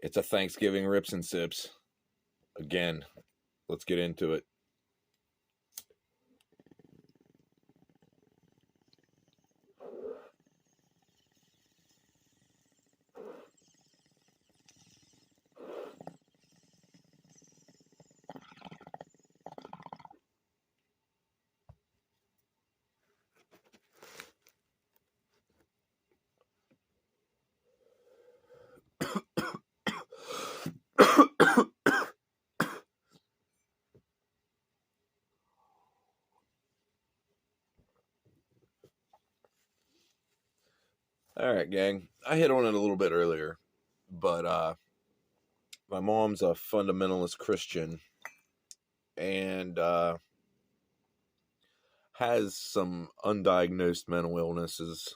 It's a Thanksgiving rips and sips. Again, let's get into it. All right, gang. I hit on it a little bit earlier, but my mom's a fundamentalist Christian and has some undiagnosed mental illnesses.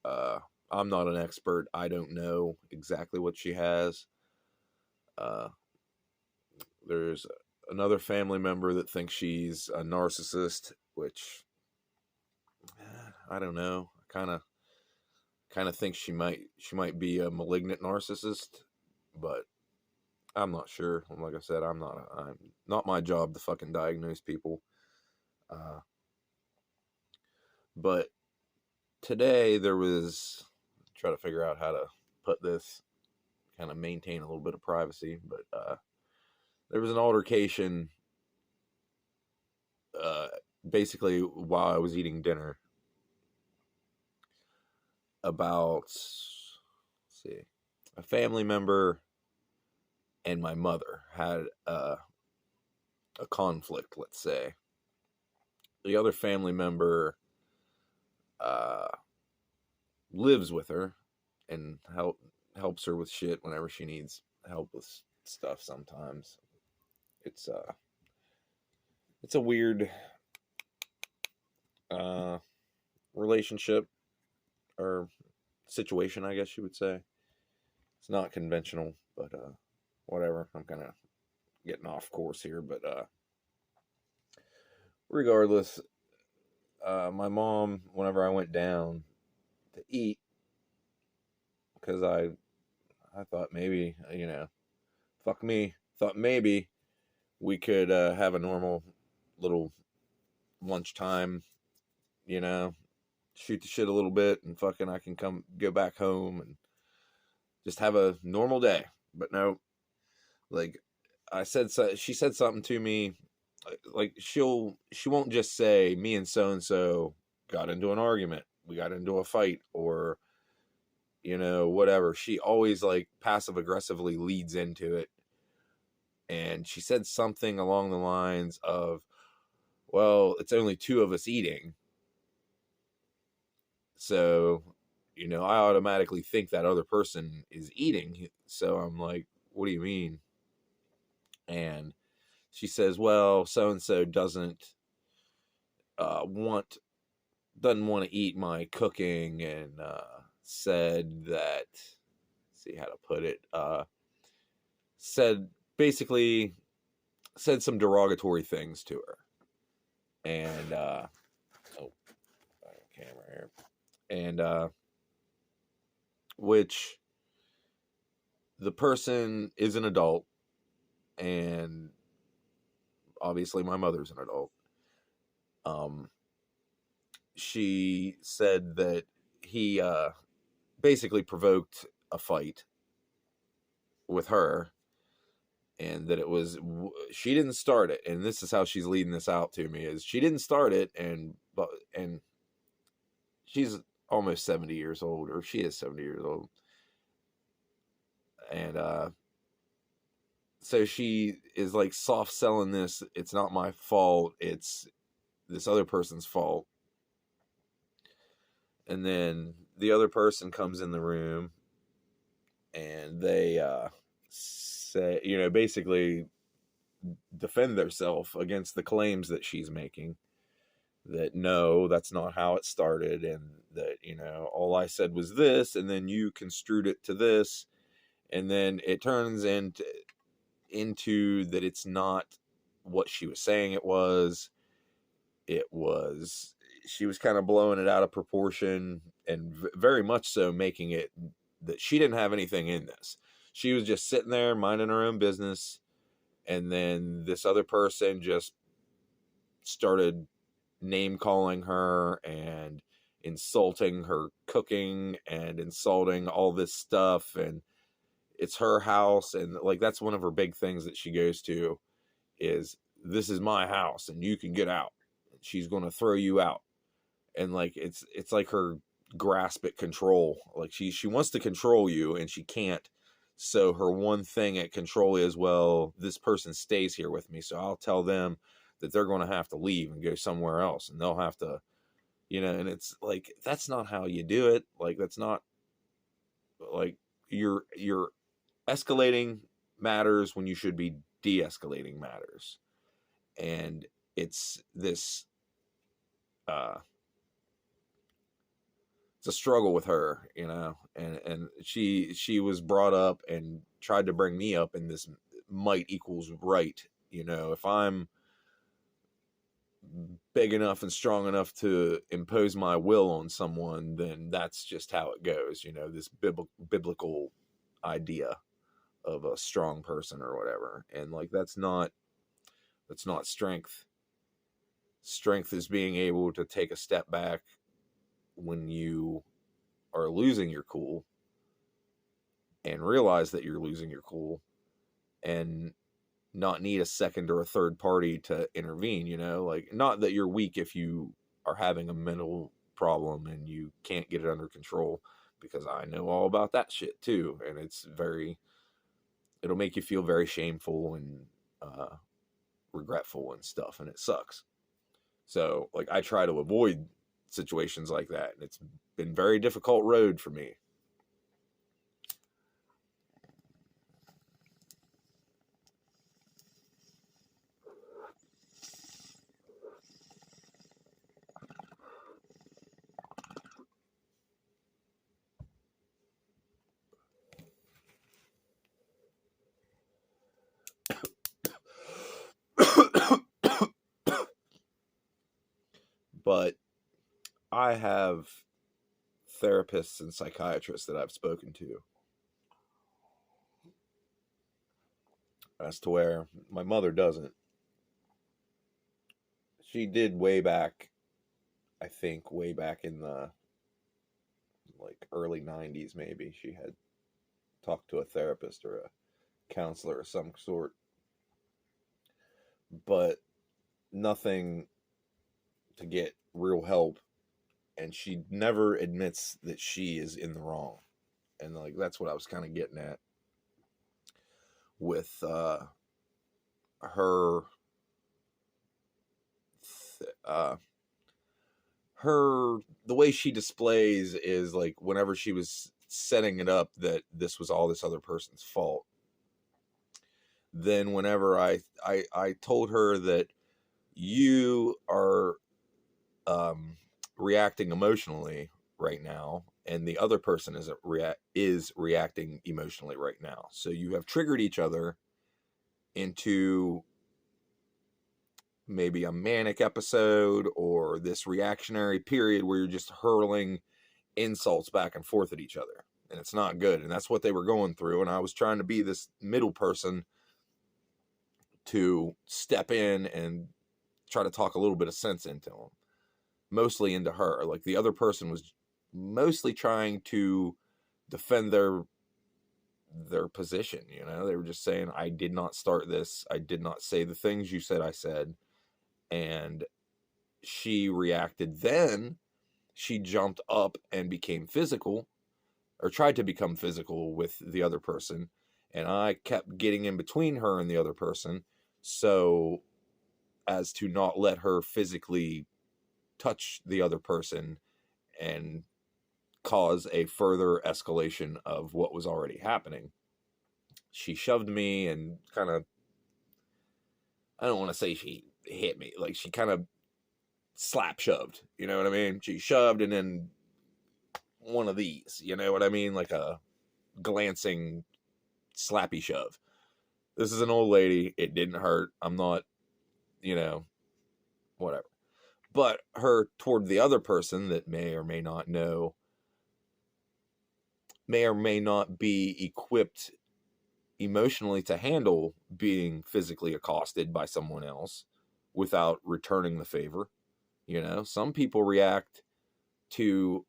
I'm not an expert. I don't know exactly what she has. Uh, there's another family member that thinks she's a narcissist, which I don't know. I kind of think she might be a malignant narcissist, but I'm not sure. Like I said, I'm not my job to fucking diagnose people. But today there was try to figure out how to put this, kind of maintain a little bit of privacy, but there was an altercation uh, basically while I was eating dinner about, let's see, a family member and my mother had a conflict, let's say. The other family member uh, lives with her and helps her with shit whenever she needs help with stuff. Sometimes it's a weird uh, relationship or situation, I guess you would say. It's not conventional, but whatever. I'm kind of getting off course here, but regardless, my mom, whenever I went down to eat, because I thought maybe, fuck me, thought maybe we could have a normal little lunchtime, shoot the shit a little bit, and fucking I can go back home and just have a normal day. But no, like she said something to me, like she won't just say me and so got into an argument, we got into a fight, or whatever. She always like passive aggressively leads into it. And she said something along the lines of, well, it's only two of us eating. So, I automatically think that other person is eating. So I'm like, what do you mean? And she says, well, so and so doesn't want to eat my cooking, and said that, see how to put it, said basically said some derogatory things to her. And camera here. And which the person is an adult, and obviously my mother's an adult. She said that he basically provoked a fight with her, and that she didn't start it. And this is how she's leading this out to me: is she didn't start it, and she's almost 70 years old, or she is 70 years old. And so she is like soft selling this. It's not my fault. It's this other person's fault. And then the other person comes in the room, and they say, basically defend themselves against the claims that she's making. That no, that's not how it started, and that, all I said was this, and then you construed it to this, and then it turns into that it's not what she was saying it was. She was kind of blowing it out of proportion, and very much so making it that she didn't have anything in this. She was just sitting there minding her own business. And then this other person just started name calling her and insulting her cooking and insulting all this stuff. And it's her house. And like, that's one of her big things that she goes to is, this is my house and you can get out. She's going to throw you out. And like, it's like her grasp at control. Like she wants to control you and she can't. So her one thing at control is, well, this person stays here with me, so I'll tell them that they're going to have to leave and go somewhere else, and they'll have to, and it's like, that's not how you do it. Like, that's not, like, you're escalating matters when you should be de-escalating matters. And it's this, it's a struggle with her, and she was brought up and tried to bring me up in this might equals right. If I'm big enough and strong enough to impose my will on someone, then that's just how it goes. This biblical idea of a strong person or whatever. And like, that's not strength. Strength is being able to take a step back when you are losing your cool and realize that you're losing your cool and not need a second or a third party to intervene. Like, not that you're weak if you are having a mental problem and you can't get it under control, because I know all about that shit too. And it'll make you feel very shameful and regretful and stuff, and it sucks. So like, I try to avoid situations like that, and it's been very difficult road for me. But I have therapists and psychiatrists that I've spoken to, as to where my mother doesn't. She did way back, I think way back in the like early 90s, maybe. She had talked to a therapist or a counselor of some sort, but nothing to get real help. And she never admits that she is in the wrong. And like, that's what I was kind of getting at with her the way she displays is like, whenever she was setting it up that this was all this other person's fault, then whenever I told her that you are reacting emotionally right now, and the other person is reacting emotionally right now, so you have triggered each other into maybe a manic episode or this reactionary period where you're just hurling insults back and forth at each other, and it's not good. And that's what they were going through, and I was trying to be this middle person to step in and try to talk a little bit of sense into them, mostly into her. Like, the other person was mostly trying to defend their position. They were just saying, I did not start this, I did not say the things you said I said. And she reacted. Then she jumped up and became physical, or tried to become physical with the other person. And I kept getting in between her and the other person, so as to not let her physically touch the other person and cause a further escalation of what was already happening. She shoved me and kind of, I don't want to say she hit me, like, she kind of slap shoved, you know what I mean? She shoved, and then one of these, you know what I mean? Like a glancing slappy shove. This is an old lady. It didn't hurt. I'm not, whatever. But her toward the other person that may or may not know may or may not be equipped emotionally to handle being physically accosted by someone else without returning the favor. You know, some people react to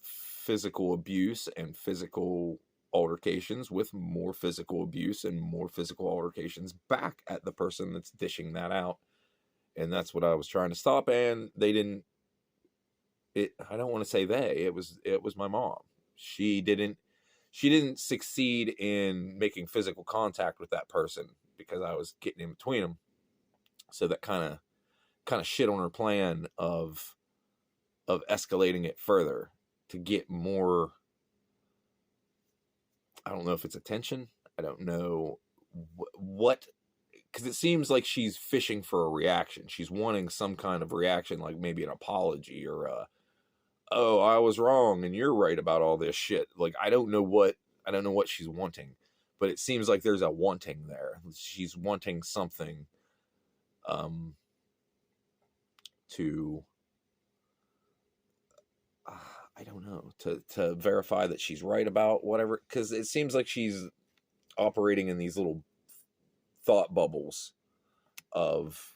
physical abuse and physical altercations with more physical abuse and more physical altercations back at the person that's dishing that out. And that's what I was trying to stop. And they didn't, I don't want to say it was my mom. She didn't succeed in making physical contact with that person because I was getting in between them. So that kind of shit on her plan of escalating it further to get more. I don't know if it's attention. I don't know what, because it seems like she's fishing for a reaction. She's wanting some kind of reaction, like maybe an apology or oh, I was wrong and you're right about all this shit. Like I don't know what she's wanting, but it seems like there's a wanting there. She's wanting something to I don't know, to verify that she's right about whatever, because it seems like she's operating in these little thought bubbles of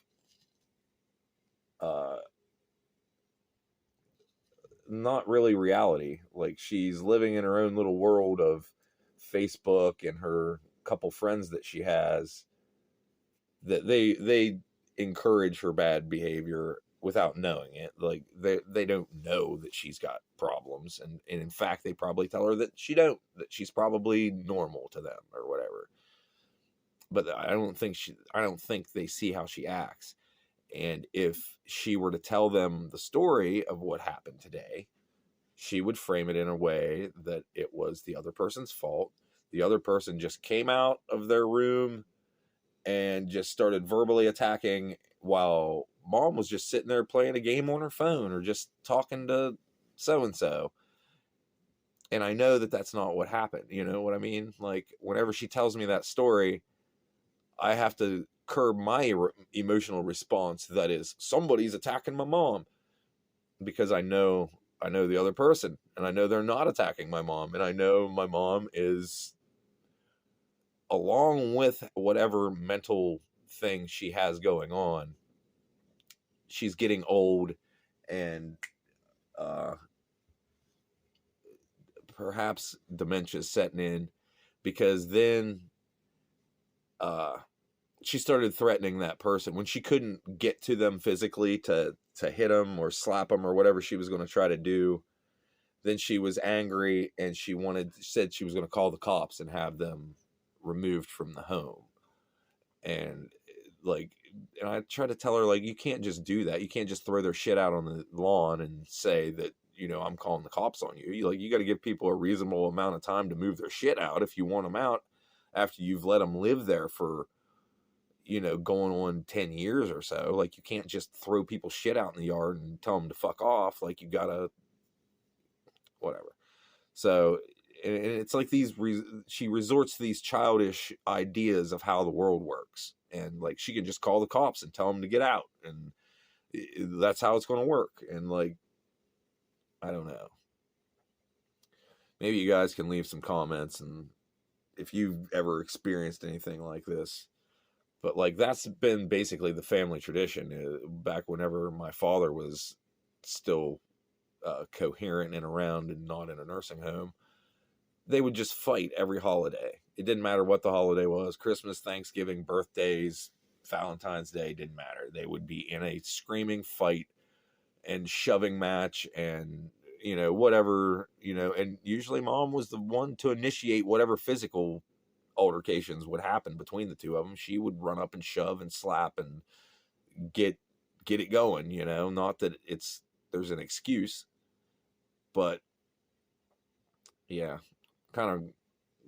not really reality. Like she's living in her own little world of Facebook and her couple friends that she has that they encourage her bad behavior without knowing it. Like they don't know that she's got problems, and in fact they probably tell her that that she's probably normal to them or whatever. But I don't think they see how she acts. And if she were to tell them the story of what happened today, she would frame it in a way that it was the other person's fault. The other person just came out of their room and just started verbally attacking while mom was just sitting there playing a game on her phone or just talking to so-and-so. And I know that that's not what happened. You know what I mean? Like whenever she tells me that story, I have to curb my emotional response. That is, somebody's attacking my mom, because I know the other person, and I know they're not attacking my mom, and I know my mom is, along with whatever mental thing she has going on, she's getting old, and perhaps dementia's setting in, because then she started threatening that person when she couldn't get to them physically to hit them or slap them or whatever she was going to try to do. Then she was angry and she said she was going to call the cops and have them removed from the home. And and I try to tell her, like, you can't just do that. You can't just throw their shit out on the lawn and say that, I'm calling the cops on you. You got to give people a reasonable amount of time to move their shit out if you want them out after you've let them live there for, going on 10 years or so. Like, you can't just throw people's shit out in the yard and tell them to fuck off. Like, you gotta, whatever. So, and it's like she resorts to these childish ideas of how the world works. And like, she can just call the cops and tell them to get out. And that's how it's going to work. And like, I don't know. Maybe you guys can leave some comments and if you've ever experienced anything like this. But like, that's been basically the family tradition back whenever my father was still coherent and around and not in a nursing home. They would just fight every holiday. It didn't matter what the holiday was. Christmas, Thanksgiving, birthdays, Valentine's Day, didn't matter. They would be in a screaming fight and shoving match and, whatever, and usually mom was the one to initiate whatever physical altercations would happen between the two of them. She would run up and shove and slap and get it going, not that there's an excuse, but yeah, kind of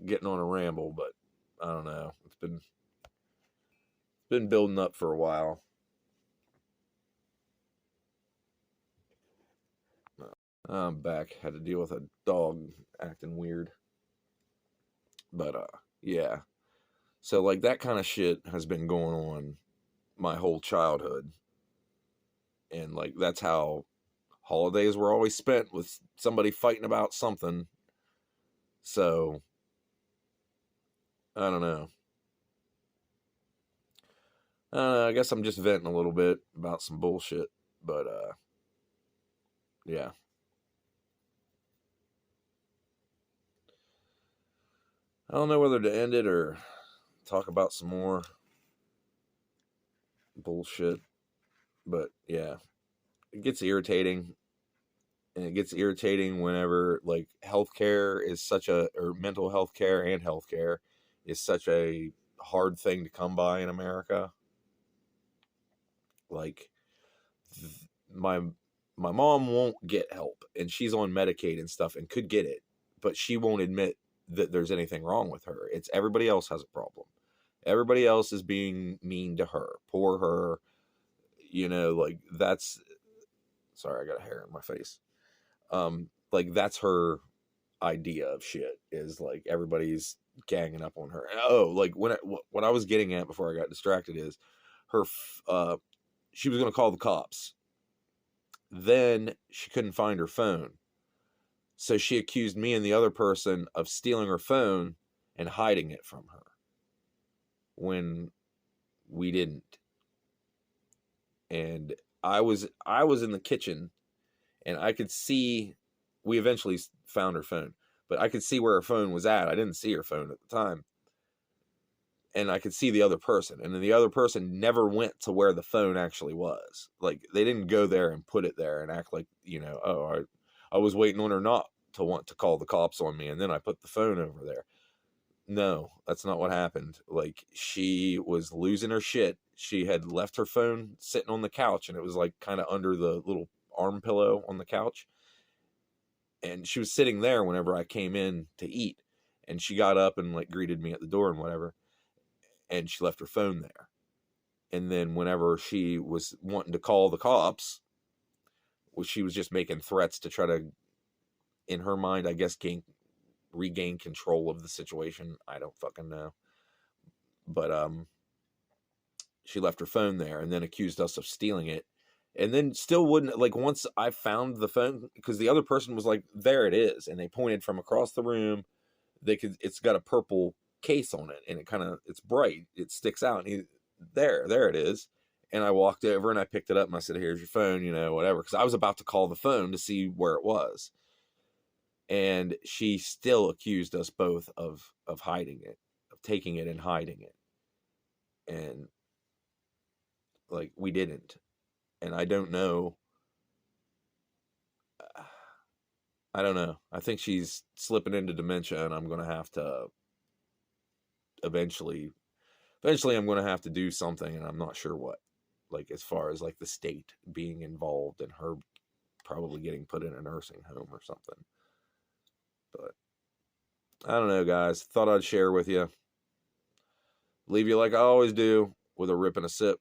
getting on a ramble, but I don't know. It's been building up for a while. I'm back. Had to deal with a dog acting weird. But yeah. So like, that kind of shit has been going on my whole childhood. And like, that's how holidays were always spent with somebody fighting about something. So, I don't know. I guess I'm just venting a little bit about some bullshit. But, yeah. I don't know whether to end it or talk about some more bullshit. But, yeah. It gets irritating. And it gets irritating whenever, like, healthcare is such a, or mental health care and healthcare is such a hard thing to come by in America. Like, my my mom won't get help, and she's on Medicaid and stuff and could get it, but she won't admit that there's anything wrong with her. It's everybody else has a problem. Everybody else is being mean to her. Poor her. Like, that's, sorry, I got a hair in my face. Like, that's her idea of shit, is like everybody's ganging up on her. Oh, like, what I was getting at before I got distracted is her she was going to call the cops. Then she couldn't find her phone, so she accused me and the other person of stealing her phone and hiding it from her when we didn't. And I was in the kitchen, and I could see, we eventually found her phone, but I could see where her phone was at. I didn't see her phone at the time. And I could see the other person. And then the other person never went to where the phone actually was. Like, they didn't go there and put it there and act like, oh, I was waiting on her not to want to call the cops on me, and then I put the phone over there. No, that's not what happened. Like, she was losing her shit. She had left her phone sitting on the couch, and it was like kind of under the little arm pillow on the couch. And she was sitting there whenever I came in to eat. And she got up and like greeted me at the door and whatever. And she left her phone there. And then whenever she was wanting to call the cops, she was just making threats to try to, in her mind, I guess, regain control of the situation. I don't fucking know. But she left her phone there and then accused us of stealing it. And then still wouldn't, like, once I found the phone, because the other person was like, there it is. And they pointed from across the room. It's got a purple case on it, and it's bright. It sticks out. And there it is. And I walked over and I picked it up and I said, here's your phone, whatever. Because I was about to call the phone to see where it was. And she still accused us both of hiding it, of taking it and hiding it. And, like, we didn't. And I don't know. I don't know. I think she's slipping into dementia, and I'm going to have to eventually I'm going to have to do something, and I'm not sure what. Like, as far as, like, the state being involved and her probably getting put in a nursing home or something. But I don't know, guys. Thought I'd share with you. Leave you like I always do, with a rip and a sip.